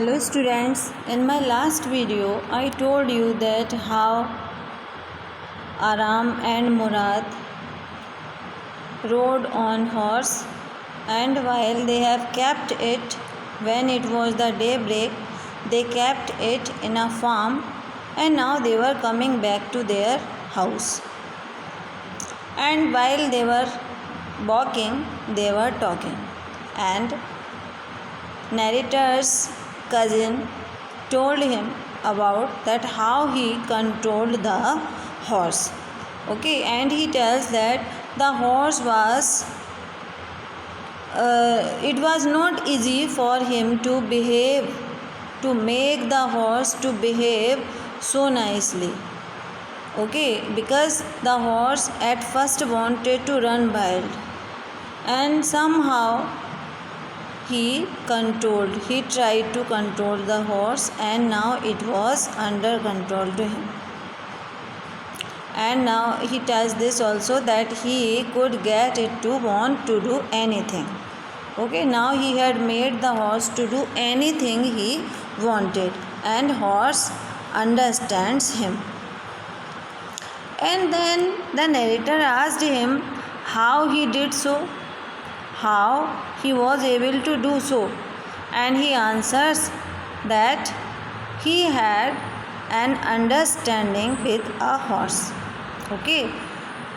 Hello students, in my last video I told you that how Aram and Murad rode on horse, and while they have kept it when it was the daybreak, they kept it in a farm, and now they were coming back to their house. And while they were walking, they were talking, and narrator's cousin told him about that how he controlled the horse. Okay, and he tells that the horse was it was not easy for him to make the horse to behave so nicely. Okay, because the horse at first wanted to run wild, and somehow he tried to control the horse, and now it was under control to him. And now he tells this also that he could get it to want to do anything. Okay, now he had made the horse to do anything he wanted, and horse understands him. And then the narrator asked him how he did so, how he was able to do so, and he answers that he had an understanding with a horse. Okay,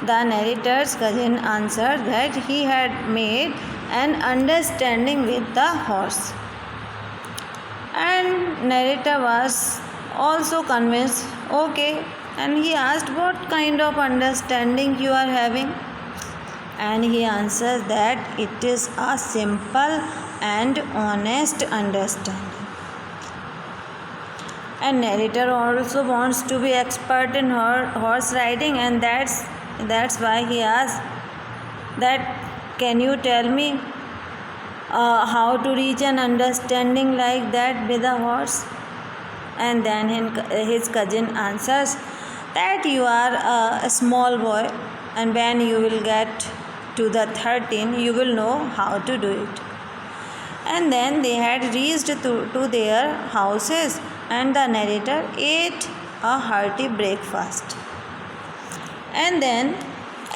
the narrator's cousin answered that he had made an understanding with the horse, and narrator was also convinced. Okay, and he asked what kind of understanding you are having, and he answers that it is a simple and honest understanding. And narrator also wants to be expert in horse riding, and that's why he asked that can you tell me how to reach an understanding like that with a horse. And then his cousin answers that you are a small boy, and when you will get to the 13 you will know how to do it. And then they had reached to their houses, and the narrator ate a hearty breakfast. And then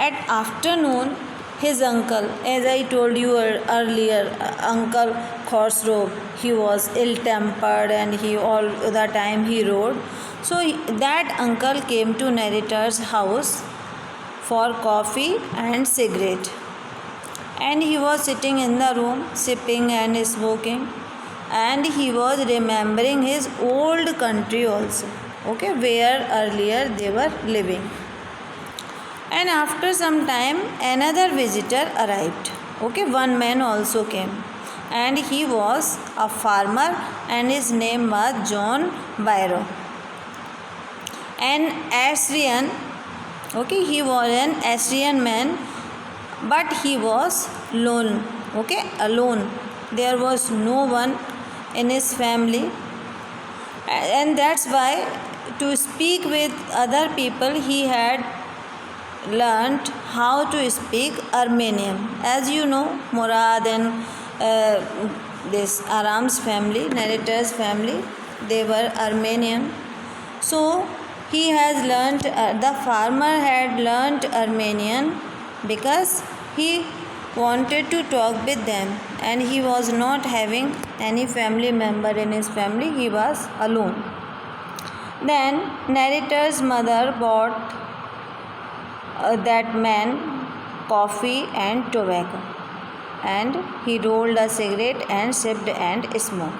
at afternoon, his uncle, as I told you earlier, Uncle Khosrow, he was ill-tempered and he all the time he rode. So that uncle came to narrator's house for coffee and cigarette, and he was sitting in the room sipping and smoking, and he was remembering his old country also, okay, where earlier they were living. And after some time another visitor arrived. Okay, one man also came, and he was a farmer, and his name was John Byron, an Assyrian. Okay, he was an Assyrian man, but he was alone. Okay, alone. There was no one in his family, and that's why to speak with other people he had learnt how to speak Armenian. As you know, Murad and this Aram's family, narrator's family, they were Armenian. So he has learnt, the farmer had learnt Armenian because he wanted to talk with them, and he was not having any family member in his family, he was alone. Then narrator's mother bought that man coffee and tobacco, and he rolled a cigarette and sipped and smoked.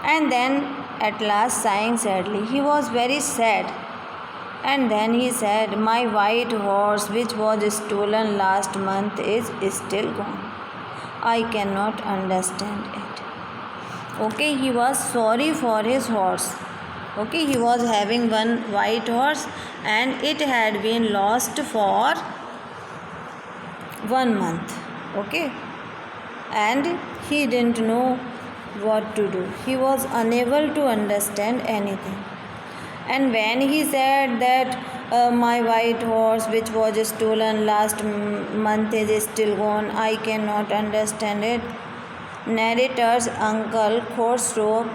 And then at last, sighing sadly, he was very sad, and then he said, my white horse which was stolen last month is still gone. I cannot understand it. Okay, he was sorry for his horse. Okay, he was having one white horse, and it had been lost for 1 month. Okay, and he didn't know what to do. He was unable to understand anything. And when he said that my white horse which was stolen last month is still gone, I cannot understand it, narrator's uncle Khosrow,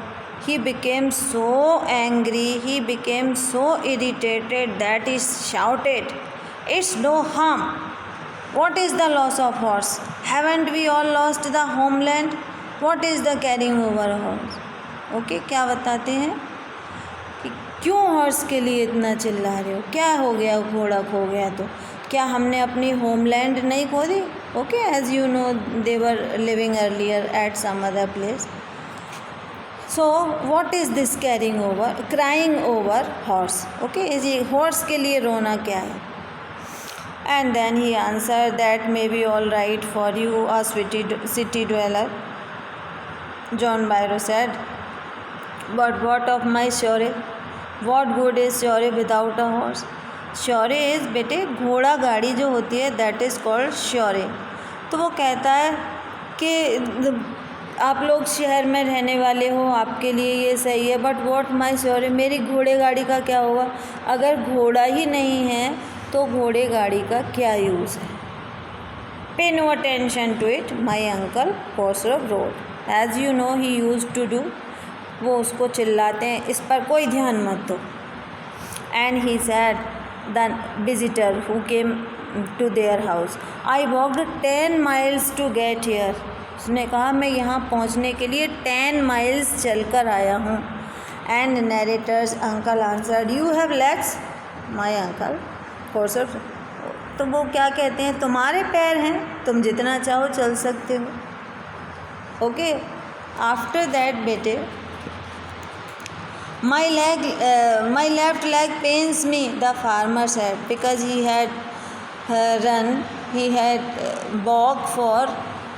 he became so angry, he became so irritated that he shouted, "It's no harm. What is the loss of horse? Haven't we all lost the homeland? What is the carrying over horse?" Okay, क्या बताते हैं कि क्यों horse के लिए इतना चिल्ला रहे हो, क्या हो गया, घोड़ा खो गया तो क्या हमने अपनी होमलैंड नहीं खो दी? Okay, as you know they were living earlier at some other place. So what is this carrying over, crying over horse? Okay, ये हॉर्स के लिए रोना क्या है? And then he answer that may be all right for you a city dweller. John Byro said, "But what of my शौर्य? What good is शौर्य without a horse?" शौर्य is बेटे घोड़ा गाड़ी जो होती है, दैट इज़ कॉल्ड शौर्य. तो वो कहता है कि आप लोग शहर में रहने वाले हो, आपके लिए ये सही है, बट वॉट माई शौर्य, मेरी घोड़े गाड़ी का क्या होगा? अगर घोड़ा ही नहीं है तो घोड़े गाड़ी का क्या यूज़ है? Pay no attention to it, my uncle Khosrow wrote. As you know he used to do. वो उसको चिल्लाते हैं, इस पर कोई ध्यान मत दो. And he said the visitor who came to their house, I walked 10 miles to get here. उसने कहा मैं यहाँ पहुँचने के लिए 10 miles चल कर आया हूँ. And narrator's uncle answered, you have legs, my uncle Khosrow. तो वो क्या कहते हैं, तुम्हारे पैर हैं, तुम जितना चाहो चल सकते हो. ओके, आफ्टर दैट बेटे, my left leg pains me, the farmer said, because he had walked for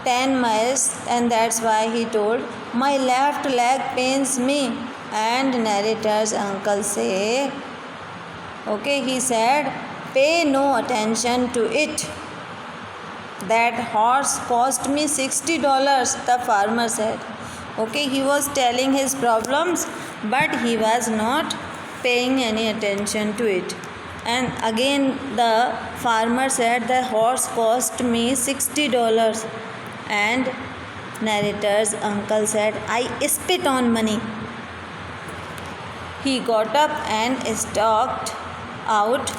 10 miles, and that's why he told, my left leg pains me. And narrator's uncle say, okay, he said, pay no attention to it. That horse cost me $60, the farmer said. Okay, he was telling his problems, but he was not paying any attention to it. And again the farmer said, the horse cost me $60. And narrator's uncle said, I spit on money. He got up and stalked out